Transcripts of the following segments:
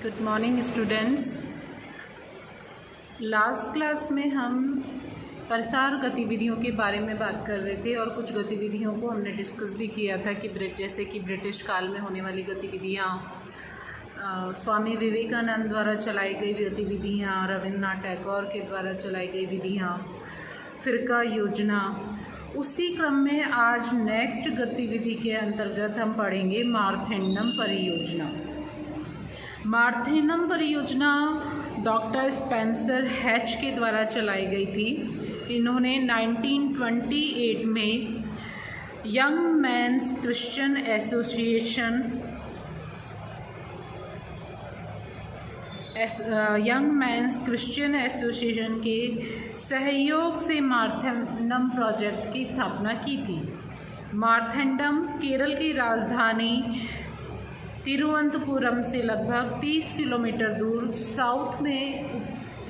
Good morning students. Last class में हम प्रसार गतिविधियों के बारे में बात कर रहे थे और कुछ गतिविधियों को हमने डिस्कस भी किया था कि जैसे कि ब्रिटिश काल में होने वाली गतिविधियाँ, स्वामी विवेकानंद द्वारा चलाई गई गतिविधियाँ, रविन्द्रनाथ टैगोर के द्वारा चलाई गई विधियाँ, फ़िरका योजना। उसी क्रम में आज नेक्स्ट गतिविधि के अंतर्गत हम पढ़ेंगे मार्थेंडम परियोजना। मार्थेंडम परियोजना डॉक्टर स्पेंसर हैच के द्वारा चलाई गई थी। इन्होंने 1928 में यंग मैन्स क्रिश्चियन एसोसिएशन के सहयोग से मार्थेंडम प्रोजेक्ट की स्थापना की थी। मार्थेंडम केरल की राजधानी तिरुवनंतपुरम से लगभग 30 किलोमीटर दूर साउथ में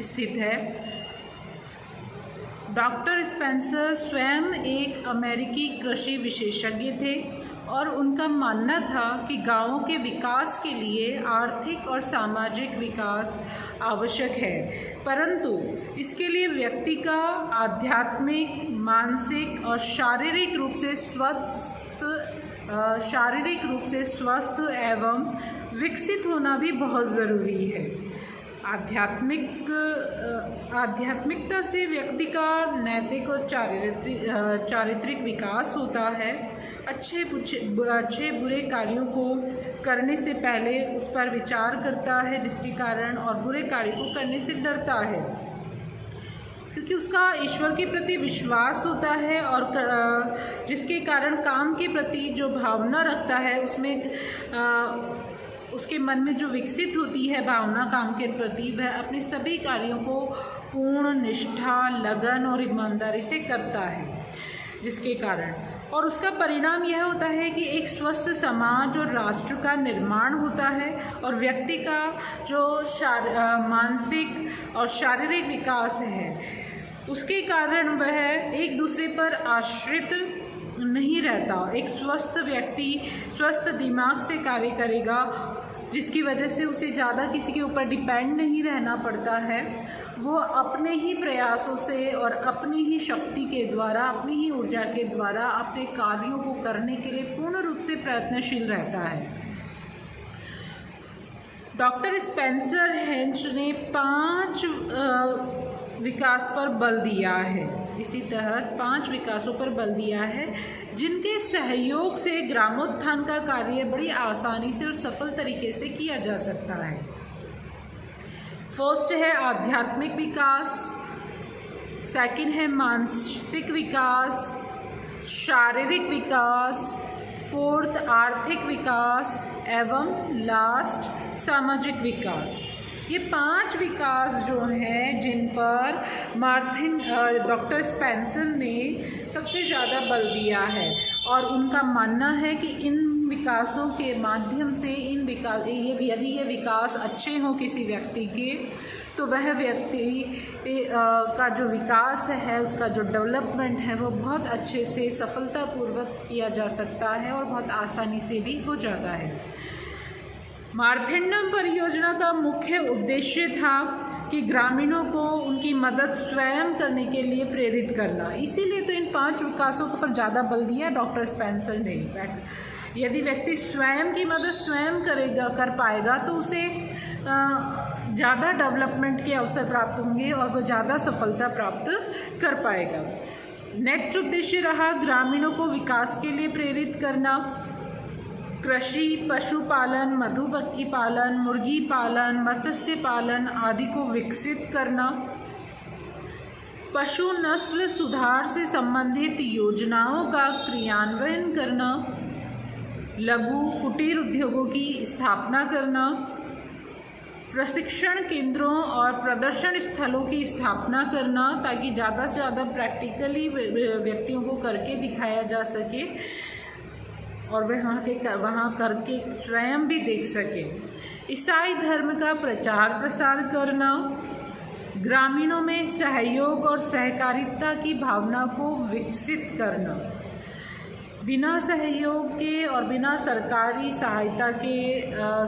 स्थित है। डॉक्टर स्पेंसर स्वयं एक अमेरिकी कृषि विशेषज्ञ थे और उनका मानना था कि गांवों के विकास के लिए आर्थिक और सामाजिक विकास आवश्यक है, परंतु इसके लिए व्यक्ति का आध्यात्मिक, मानसिक और शारीरिक रूप से स्वस्थ एवं विकसित होना भी बहुत ज़रूरी है। आध्यात्मिकता से व्यक्ति का नैतिक और चारित्रिक विकास होता है। अच्छे बुरे कार्यों को करने से पहले उस पर विचार करता है, जिसके कारण और बुरे कार्य को करने से डरता है, क्योंकि उसका ईश्वर के प्रति विश्वास होता है और जिसके कारण काम के प्रति जो भावना रखता है उसमें उसके मन में जो विकसित होती है भावना काम के प्रति, वह अपने सभी कार्यों को पूर्ण निष्ठा, लगन और ईमानदारी से करता है, जिसके कारण और उसका परिणाम यह होता है कि एक स्वस्थ समाज और राष्ट्र का निर्माण होता है और व्यक्ति का जो मानसिक और शारीरिक विकास है उसके कारण वह एक दूसरे पर आश्रित नहीं रहता। एक स्वस्थ व्यक्ति स्वस्थ दिमाग से कार्य करेगा, जिसकी वजह से उसे ज़्यादा किसी के ऊपर डिपेंड नहीं रहना पड़ता है। वो अपने ही प्रयासों से और अपनी ही शक्ति के द्वारा, अपनी ही ऊर्जा के द्वारा अपने कार्यों को करने के लिए पूर्ण रूप से प्रयत्नशील रहता है। डॉक्टर स्पेंसर हैच ने 5 विकास पर बल दिया है। इसी तहत 5 विकासों पर बल दिया है, जिनके सहयोग से ग्रामोत्थान का कार्य बड़ी आसानी से और सफल तरीके से किया जा सकता है। फर्स्ट है आध्यात्मिक विकास, सेकंड है मानसिक विकास, शारीरिक विकास, फोर्थ आर्थिक विकास एवं लास्ट सामाजिक विकास। ये 5 विकास जो हैं जिन पर डॉक्टर स्पेंसर ने सबसे ज़्यादा बल दिया है और उनका मानना है कि इन विकासों के माध्यम से यदि ये विकास अच्छे हों किसी व्यक्ति के, तो वह व्यक्ति का जो विकास है, उसका जो डेवलपमेंट है, वो बहुत अच्छे से सफलतापूर्वक किया जा सकता है और बहुत आसानी से भी हो जाता है। मार्थेंडम परियोजना का मुख्य उद्देश्य था कि ग्रामीणों को उनकी मदद स्वयं करने के लिए प्रेरित करना। इसीलिए तो इन 5 विकासों पर ज़्यादा बल दिया डॉक्टर स्पेंसर ने। यदि व्यक्ति स्वयं की मदद स्वयं कर पाएगा तो उसे ज़्यादा डेवलपमेंट के अवसर प्राप्त होंगे और वह ज़्यादा सफलता प्राप्त कर पाएगा। नेक्स्ट उद्देश्य रहा ग्रामीणों को विकास के लिए प्रेरित करना। कृषि, पशुपालन, मधुमक्खी पालन, मुर्गी पालन, मत्स्य पालन आदि को विकसित करना। पशु नस्ल सुधार से संबंधित योजनाओं का क्रियान्वयन करना। लघु कुटीर उद्योगों की स्थापना करना। प्रशिक्षण केंद्रों और प्रदर्शन स्थलों की स्थापना करना, ताकि ज़्यादा से ज़्यादा प्रैक्टिकली व्यक्तियों को करके दिखाया जा सके और वह वहाँ करके स्वयं भी देख सके। ईसाई धर्म का प्रचार प्रसार करना। ग्रामीणों में सहयोग और सहकारिता की भावना को विकसित करना। बिना सहयोग के और बिना सरकारी सहायता के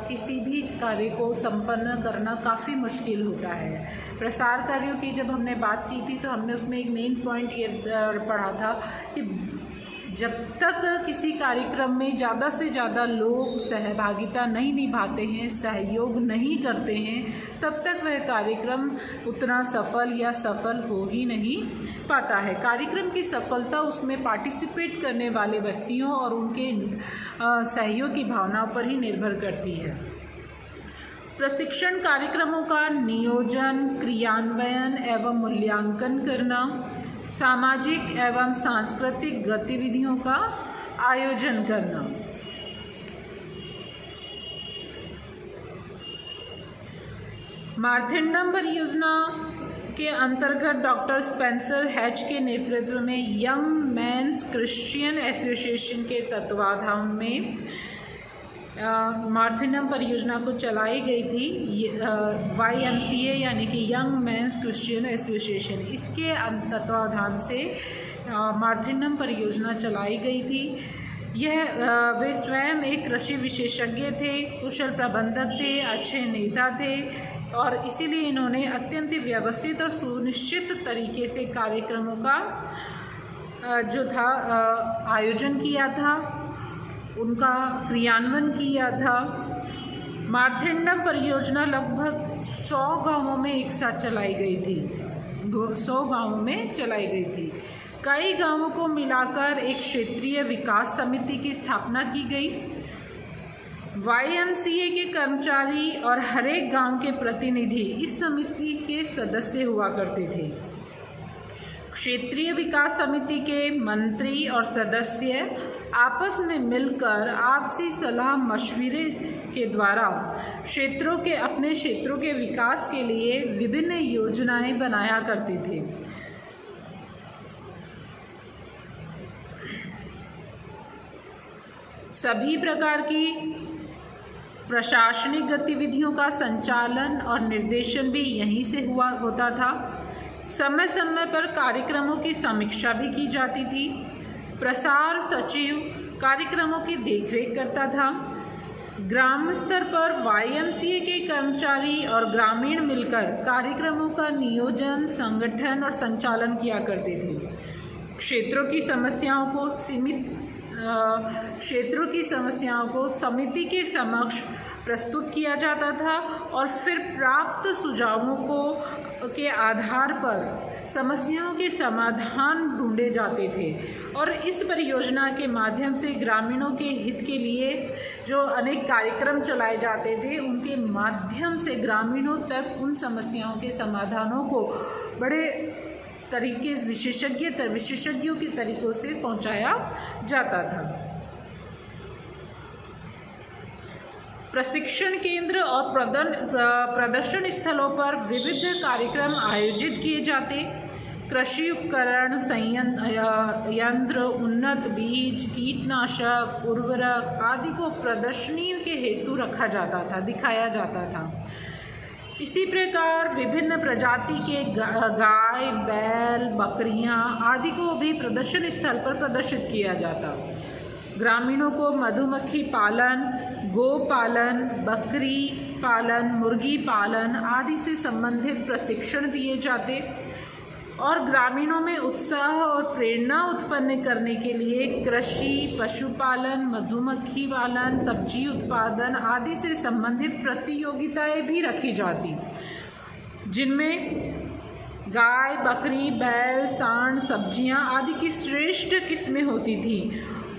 किसी भी कार्य को संपन्न करना काफ़ी मुश्किल होता है। प्रसार कार्यों की जब हमने बात की थी तो हमने उसमें एक मेन पॉइंट ये पढ़ा था कि जब तक किसी कार्यक्रम में ज़्यादा से ज़्यादा लोग सहभागिता नहीं निभाते हैं, सहयोग नहीं करते हैं, तब तक वह कार्यक्रम उतना सफल हो ही नहीं पाता है। कार्यक्रम की सफलता उसमें पार्टिसिपेट करने वाले व्यक्तियों और उनके सहयोग की भावनाओं पर ही निर्भर करती है। प्रशिक्षण कार्यक्रमों का नियोजन, क्रियान्वयन एवं मूल्यांकन करना, सामाजिक एवं सांस्कृतिक गतिविधियों का आयोजन करना। मार्थिंडम परियोजना के अंतर्गत डॉक्टर स्पेंसर हैच के नेतृत्व में यंग मेंस क्रिश्चियन एसोसिएशन के तत्वाधान में मार्थिंडम परियोजना को चलाई गई थी। YMCA यानी कि यंग मेंस क्रिश्चियन एसोसिएशन, इसके तत्वाधान से मार्थिंडम परियोजना चलाई गई थी। वे स्वयं एक कृषि विशेषज्ञ थे, कुशल प्रबंधक थे, अच्छे नेता थे और इसीलिए इन्होंने अत्यंत व्यवस्थित और सुनिश्चित तरीके से कार्यक्रमों का जो था आयोजन किया था, उनका क्रियान्वयन किया था। मार्थिंडम परियोजना लगभग 100 गांवों में एक साथ चलाई गई थी। 100 गांवों में चलाई गई थी। कई गांवों को मिलाकर एक क्षेत्रीय विकास समिति की स्थापना की गई। YMCA के कर्मचारी और हर एक गांव के प्रतिनिधि इस समिति के सदस्य हुआ करते थे। क्षेत्रीय विकास समिति के मंत्री और सदस्य आपस में मिलकर आपसी सलाह मशविरे के द्वारा अपने क्षेत्रों के विकास के लिए विभिन्न योजनाएं बनाया करते थे। सभी प्रकार की प्रशासनिक गतिविधियों का संचालन और निर्देशन भी यहीं से होता था। समय समय पर कार्यक्रमों की समीक्षा भी की जाती थी। प्रसार सचिव कार्यक्रमों की देखरेख करता था। ग्राम स्तर पर YMCA के कर्मचारी और ग्रामीण मिलकर कार्यक्रमों का नियोजन, संगठन और संचालन किया करते थे। क्षेत्रों की समस्याओं को समिति के समक्ष प्रस्तुत किया जाता था और फिर प्राप्त सुझावों के आधार पर समस्याओं के समाधान ढूंढे जाते थे और इस परियोजना के माध्यम से ग्रामीणों के हित के लिए जो अनेक कार्यक्रम चलाए जाते थे, उनके माध्यम से ग्रामीणों तक उन समस्याओं के समाधानों को बड़े तरीके विशेषज्ञों के तरीकों से पहुंचाया जाता था। प्रशिक्षण केंद्र और प्रदर्शन स्थलों पर विविध कार्यक्रम आयोजित किए जाते। कृषि उपकरण, यंत्र, उन्नत बीज, कीटनाशक, उर्वरक आदि को प्रदर्शनी के हेतु रखा जाता था, दिखाया जाता था। इसी प्रकार विभिन्न प्रजाति के गाय, बैल, बकरियां आदि को भी प्रदर्शन स्थल पर प्रदर्शित किया जाता। ग्रामीणों को मधुमक्खी पालन, गो पालन, बकरी पालन, मुर्गी पालन आदि से संबंधित प्रशिक्षण दिए जाते और ग्रामीणों में उत्साह और प्रेरणा उत्पन्न करने के लिए कृषि, पशुपालन, मधुमक्खी पालन, सब्जी उत्पादन आदि से संबंधित प्रतियोगिताएं भी रखी जाती, जिनमें गाय, बकरी, बैल, सांड, सब्जियां आदि की श्रेष्ठ किस्में होती थी,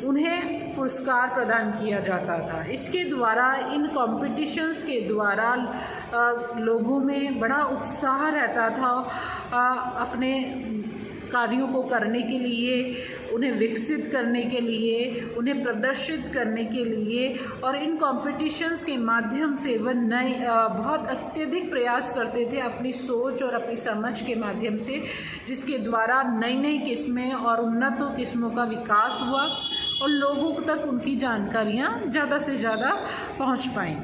उन्हें पुरस्कार प्रदान किया जाता था। इसके द्वारा, इन कॉम्पिटिशन्स के द्वारा लोगों में बड़ा उत्साह रहता था अपने कार्यों को करने के लिए, उन्हें विकसित करने के लिए, उन्हें प्रदर्शित करने के लिए और इन कॉम्पिटिशन्स के माध्यम से वह बहुत अत्यधिक प्रयास करते थे अपनी सोच और अपनी समझ के माध्यम से, जिसके द्वारा नई नई किस्में और उन्नत किस्मों का विकास हुआ और लोगों तक उनकी जानकारियाँ ज़्यादा से ज़्यादा पहुँच पाएँ।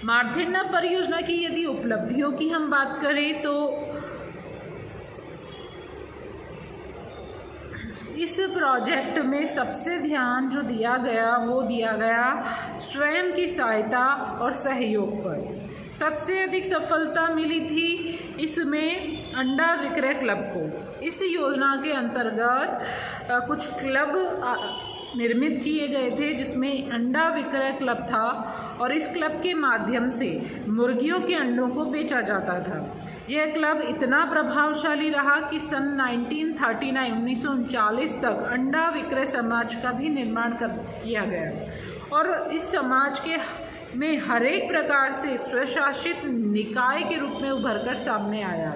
मार्थिंडम परियोजना की यदि उपलब्धियों की हम बात करें तो इस प्रोजेक्ट में सबसे ध्यान जो दिया गया वो दिया गया स्वयं की सहायता और सहयोग पर। सबसे अधिक सफलता मिली थी इसमें अंडा विक्रय क्लब को। इस योजना के अंतर्गत कुछ क्लब निर्मित किए गए थे जिसमें अंडा विक्रय क्लब था और इस क्लब के माध्यम से मुर्गियों के अंडों को बेचा जाता था। यह क्लब इतना प्रभावशाली रहा कि सन 1939 तक अंडा विक्रय समाज का भी निर्माण किया गया और इस समाज के में हर एक प्रकार से स्वशासित निकाय के रूप में उभरकर सामने आया।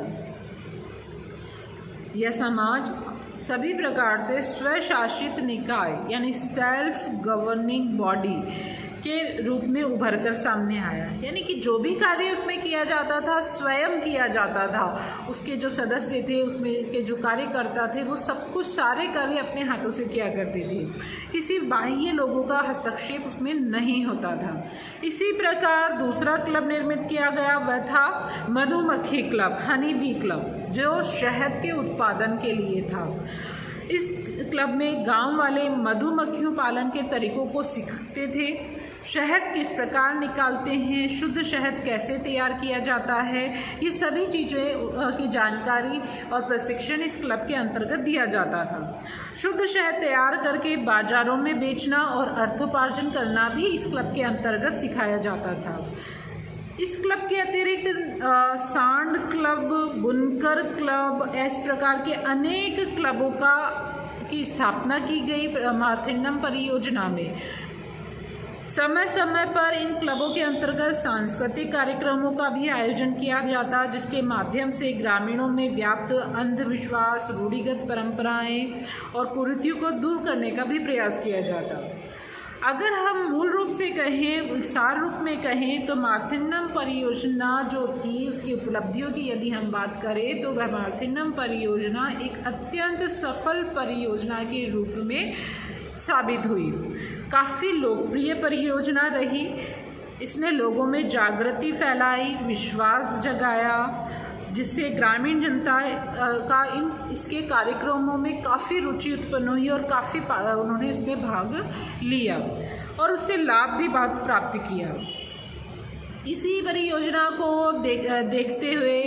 यह समाज सभी प्रकार से स्वशासित निकाय यानी सेल्फ गवर्निंग बॉडी के रूप में उभरकर सामने आया। यानी कि जो भी कार्य उसमें किया जाता था स्वयं किया जाता था। उसके जो सदस्य थे, उसमें के जो कार्यकर्ता थे, वो सब कुछ सारे कार्य अपने हाथों से किया करते थे। किसी बाह्य लोगों का हस्तक्षेप उसमें नहीं होता था। इसी प्रकार दूसरा क्लब निर्मित किया गया, वह था मधुमक्खी क्लब, हनी बी क्लब, जो शहद के उत्पादन के लिए था। इस क्लब में गांव वाले मधुमक्खियों पालन के तरीकों को सीखते थे। शहद किस प्रकार निकालते हैं, शुद्ध शहद कैसे तैयार किया जाता है, ये सभी चीज़ें की जानकारी और प्रशिक्षण इस क्लब के अंतर्गत दिया जाता था। शुद्ध शहद तैयार करके बाजारों में बेचना और अर्थोपार्जन करना भी इस क्लब के अंतर्गत सिखाया जाता था। इस क्लब के अतिरिक्त सांड क्लब, बुनकर क्लब, इस प्रकार के अनेक क्लबों की स्थापना की गई मार्थिंडम परियोजना में। समय समय पर इन क्लबों के अंतर्गत सांस्कृतिक कार्यक्रमों का भी आयोजन किया जाता, जिसके माध्यम से ग्रामीणों में व्याप्त अंधविश्वास, रूढ़िगत परंपराएं और कुरीतियों को दूर करने का भी प्रयास किया जाता। अगर हम मूल रूप से कहें, सार रूप में कहें, तो मार्थिंडम परियोजना जो थी उसकी उपलब्धियों की यदि हम बात करें तो वह मार्थिंडम परियोजना एक अत्यंत सफल परियोजना के रूप में साबित हुई। काफ़ी लोकप्रिय परियोजना रही। इसने लोगों में जागृति फैलाई, विश्वास जगाया, जिससे ग्रामीण जनता का इसके कार्यक्रमों में काफ़ी रुचि उत्पन्न हुई और काफ़ी उन्होंने इसमें भाग लिया और उससे लाभ भी बहुत प्राप्त किया। इसी परियोजना को देखते हुए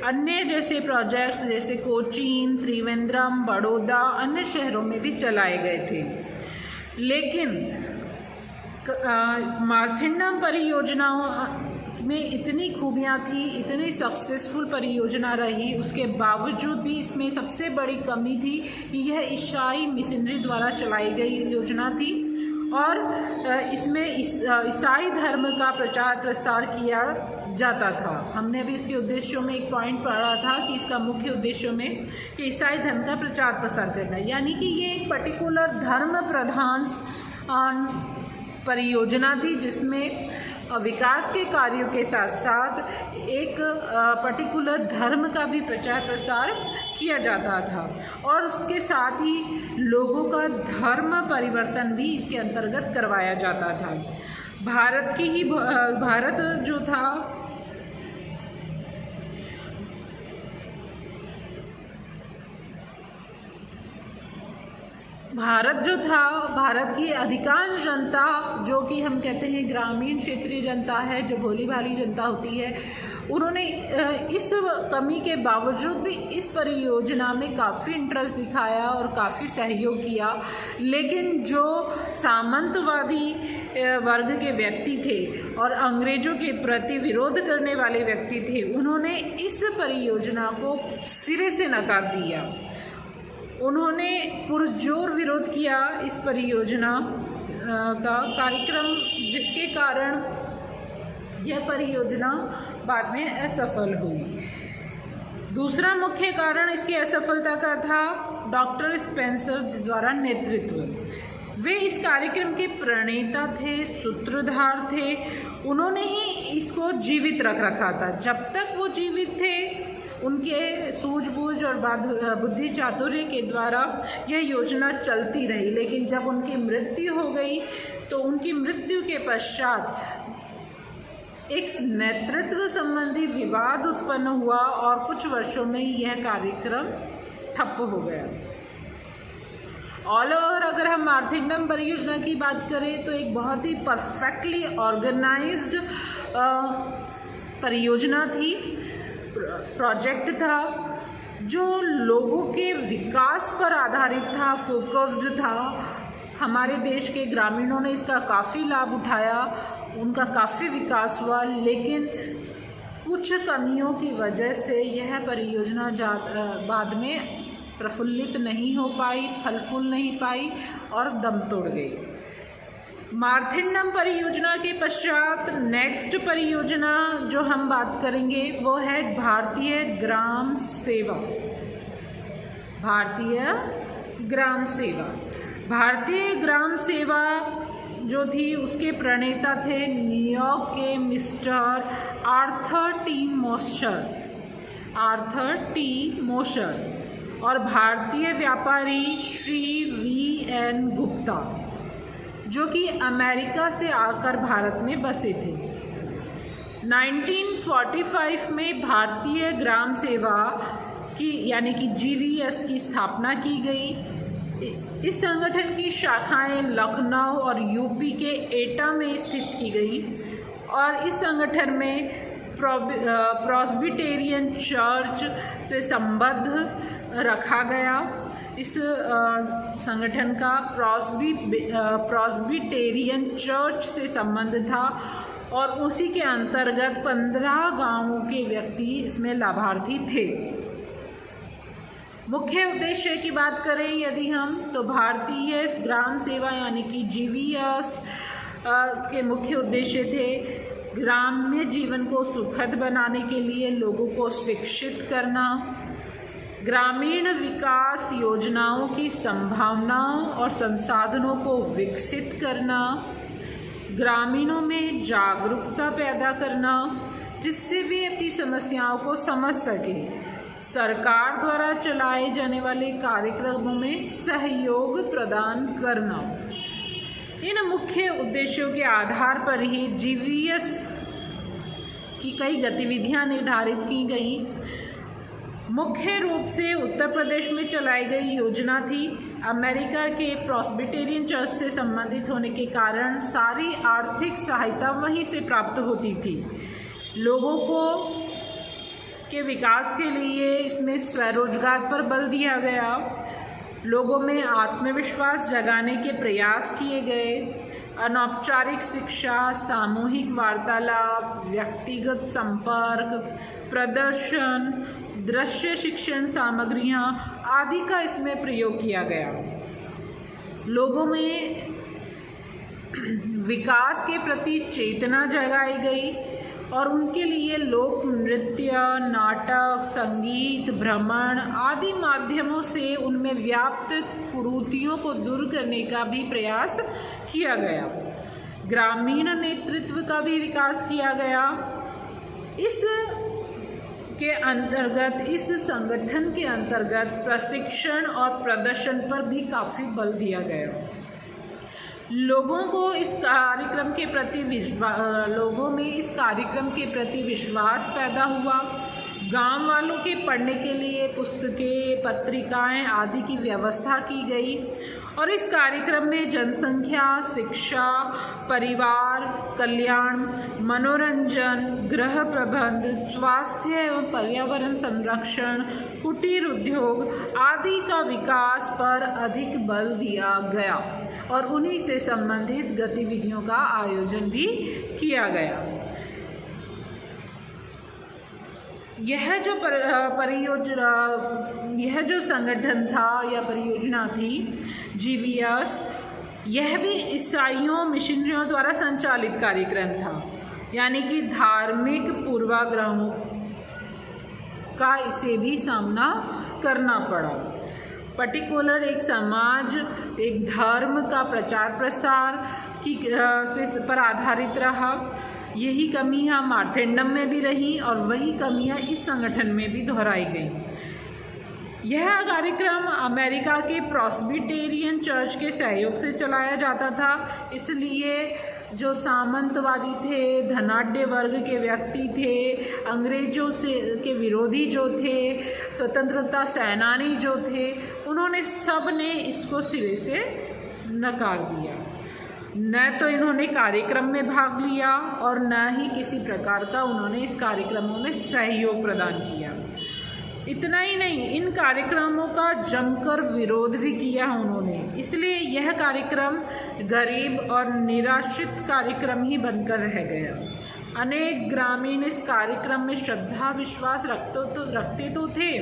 अन्य जैसे प्रोजेक्ट्स जैसे कोचीन, त्रिवेंद्रम, बड़ौदा, अन्य शहरों में भी चलाए गए थे। लेकिन मार्थिंडम परियोजना में इतनी खूबियाँ थी, इतनी सक्सेसफुल परियोजना रही, उसके बावजूद भी इसमें सबसे बड़ी कमी थी कि यह ईसाई मिशनरी द्वारा चलाई गई योजना थी और इसमें ईसाई धर्म का प्रचार प्रसार किया जाता था। हमने अभी इसके उद्देश्यों में एक पॉइंट पढ़ा था कि इसका मुख्य उद्देश्यों में कि ईसाई धर्म का प्रचार प्रसार करना, यानी कि ये एक पर्टिकुलर धर्म प्रधान परियोजना थी जिसमें विकास के कार्यों के साथ साथ एक पर्टिकुलर धर्म का भी प्रचार प्रसार किया जाता था और उसके साथ ही लोगों का धर्म परिवर्तन भी इसके अंतर्गत करवाया जाता था। भारत जो था भारत की अधिकांश जनता, जो कि हम कहते हैं ग्रामीण क्षेत्रीय जनता है, जो भोली भाली जनता होती है, उन्होंने इस कमी के बावजूद भी इस परियोजना में काफ़ी इंटरेस्ट दिखाया और काफ़ी सहयोग किया। लेकिन जो सामंतवादी वर्ग के व्यक्ति थे और अंग्रेजों के प्रति विरोध करने वाले व्यक्ति थे, उन्होंने इस परियोजना को सिरे से नकार दिया। उन्होंने पुरजोर विरोध किया इस परियोजना का कार्यक्रम, जिसके कारण यह परियोजना बाद में असफल हुई। दूसरा मुख्य कारण इसकी असफलता का था डॉक्टर स्पेंसर द्वारा नेतृत्व। वे इस कार्यक्रम के प्रणेता थे, सूत्रधार थे। उन्होंने ही इसको जीवित रखा था। जब तक वो जीवित थे, उनके सूझबूझ और बुद्धि चातुर्य के द्वारा यह योजना चलती रही। लेकिन जब उनकी मृत्यु हो गई तो उनकी मृत्यु के पश्चात एक नेतृत्व संबंधी विवाद उत्पन्न हुआ और कुछ वर्षों में यह कार्यक्रम ठप्प हो गया। ऑल ओवर अगर हम मार्थिंडम परियोजना की बात करें तो एक बहुत ही परफेक्टली ऑर्गेनाइज्ड परियोजना थी, प्रोजेक्ट था जो लोगों के विकास पर आधारित था, फोकस्ड था। हमारे देश के ग्रामीणों ने इसका काफ़ी लाभ उठाया, उनका काफ़ी विकास हुआ, लेकिन कुछ कमियों की वजह से यह परियोजना बाद में प्रफुल्लित नहीं हो पाई, फल फूल नहीं पाई और दम तोड़ गई। मार्थिंडम परियोजना के पश्चात नेक्स्ट परियोजना जो हम बात करेंगे वो है भारतीय ग्राम सेवा। भारतीय ग्राम सेवा, भारतीय ग्राम सेवा जो थी उसके प्रणेता थे न्यूयॉर्क के मिस्टर आर्थर टी मोशर और भारतीय व्यापारी श्री V.N. गुप्ता, जो कि अमेरिका से आकर भारत में बसे थे। 1945 में भारतीय ग्राम सेवा की यानी कि GVS की स्थापना की गई। इस संगठन की शाखाएं लखनऊ और यूपी के एटा में स्थित की गई और इस संगठन में प्रेस्बिटेरियन चर्च से संबद्ध रखा गया। इस संगठन का प्रेस्बिटेरियन चर्च से संबंध था और उसी के अंतर्गत 15 गांवों के व्यक्ति इसमें लाभार्थी थे। मुख्य उद्देश्य की बात करें यदि हम, तो भारतीय ग्राम सेवा यानी कि GVS के मुख्य उद्देश्य थे ग्राम्य जीवन को सुखद बनाने के लिए लोगों को शिक्षित करना, ग्रामीण विकास योजनाओं की संभावनाओं और संसाधनों को विकसित करना, ग्रामीणों में जागरूकता पैदा करना जिससे वे अपनी समस्याओं को समझ सके, सरकार द्वारा चलाए जाने वाले कार्यक्रमों में सहयोग प्रदान करना। इन मुख्य उद्देश्यों के आधार पर ही GVS की कई गतिविधियां निर्धारित की गई। मुख्य रूप से उत्तर प्रदेश में चलाई गई योजना थी। अमेरिका के प्रेस्बिटेरियन चर्च से संबंधित होने के कारण सारी आर्थिक सहायता वहीं से प्राप्त होती थी। लोगों को के विकास के लिए इसमें स्वरोजगार पर बल दिया गया, लोगों में आत्मविश्वास जगाने के प्रयास किए गए, अनौपचारिक शिक्षा, सामूहिक वार्तालाप, व्यक्तिगत संपर्क, प्रदर्शन, दृश्य शिक्षण सामग्रियाँ आदि का इसमें प्रयोग किया गया। लोगों में विकास के प्रति चेतना जगाई गई और उनके लिए लोक नृत्य, नाटक, संगीत, भ्रमण आदि माध्यमों से उनमें व्याप्त कुरीतियों को दूर करने का भी प्रयास किया गया। ग्रामीण नेतृत्व का भी विकास किया गया। इस संगठन के अंतर्गत प्रशिक्षण और प्रदर्शन पर भी काफ़ी बल दिया गया। लोगों में इस कार्यक्रम के प्रति विश्वास पैदा हुआ। गांव वालों के पढ़ने के लिए पुस्तकें, पत्रिकाएं आदि की व्यवस्था की गई और इस कार्यक्रम में जनसंख्या, शिक्षा, परिवार कल्याण, मनोरंजन, गृह प्रबंध, स्वास्थ्य एवं पर्यावरण संरक्षण, कुटीर उद्योग आदि का विकास पर अधिक बल दिया गया और उन्हीं से संबंधित गतिविधियों का आयोजन भी किया गया। यह जो संगठन था या परियोजना थी GVS, यह भी ईसाइयों मिशनरियों द्वारा संचालित कार्यक्रम था, यानी कि धार्मिक पूर्वाग्रहों का इसे भी सामना करना पड़ा। पर्टिकुलर एक समाज, एक धर्म का प्रचार प्रसार पर आधारित रहा। यही कमियां मार्थिंडम में भी रही और वही कमियां इस संगठन में भी दोहराई गई। यह कार्यक्रम अमेरिका के प्रेस्बिटेरियन चर्च के सहयोग से चलाया जाता था, इसलिए जो सामंतवादी थे, धनाढ्य वर्ग के व्यक्ति थे, अंग्रेजों के विरोधी जो थे, स्वतंत्रता सेनानी जो थे, उन्होंने सब ने इसको सिरे से नकार दिया। न तो इन्होंने कार्यक्रम में भाग लिया और न ही किसी प्रकार का उन्होंने इस कार्यक्रमों में सहयोग प्रदान किया। इतना ही नहीं, इन कार्यक्रमों का जमकर विरोध भी किया उन्होंने। इसलिए यह कार्यक्रम गरीब और निराश्रित कार्यक्रम ही बनकर रह गया। अनेक ग्रामीण इस कार्यक्रम में श्रद्धा विश्वास रखते तो थे,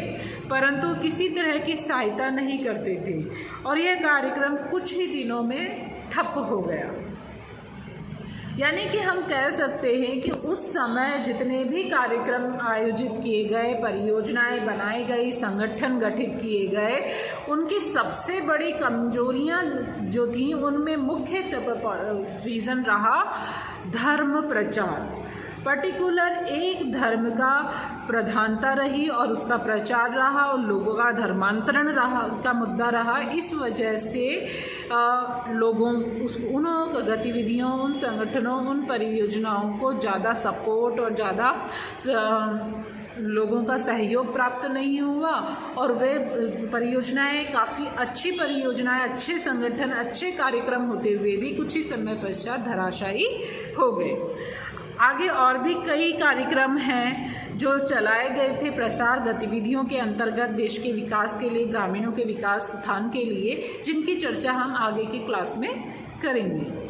परंतु किसी तरह की सहायता नहीं करते थे और यह कार्यक्रम कुछ ही दिनों में ठप हो गया। यानी कि हम कह सकते हैं कि उस समय जितने भी कार्यक्रम आयोजित किए गए, परियोजनाएं बनाई गई, संगठन गठित किए गए, उनकी सबसे बड़ी कमजोरियां जो थी उनमें मुख्य रीज़न रहा धर्म प्रचार। पर्टिकुलर एक धर्म का प्रधानता रही और उसका प्रचार रहा और लोगों का धर्मांतरण का मुद्दा रहा। इस वजह से लोगों उन गतिविधियों, उन संगठनों, उन परियोजनाओं को ज़्यादा सपोर्ट और ज़्यादा लोगों का सहयोग प्राप्त नहीं हुआ और वे परियोजनाएं काफ़ी अच्छी परियोजनाएं, अच्छे संगठन, अच्छे कार्यक्रम होते हुए भी कुछ ही समय पश्चात धराशायी हो गए। आगे और भी कई कार्यक्रम हैं जो चलाए गए थे प्रसार गतिविधियों के अंतर्गत देश के विकास के लिए, ग्रामीणों के विकास उत्थान के लिए, जिनकी चर्चा हम आगे की क्लास में करेंगे।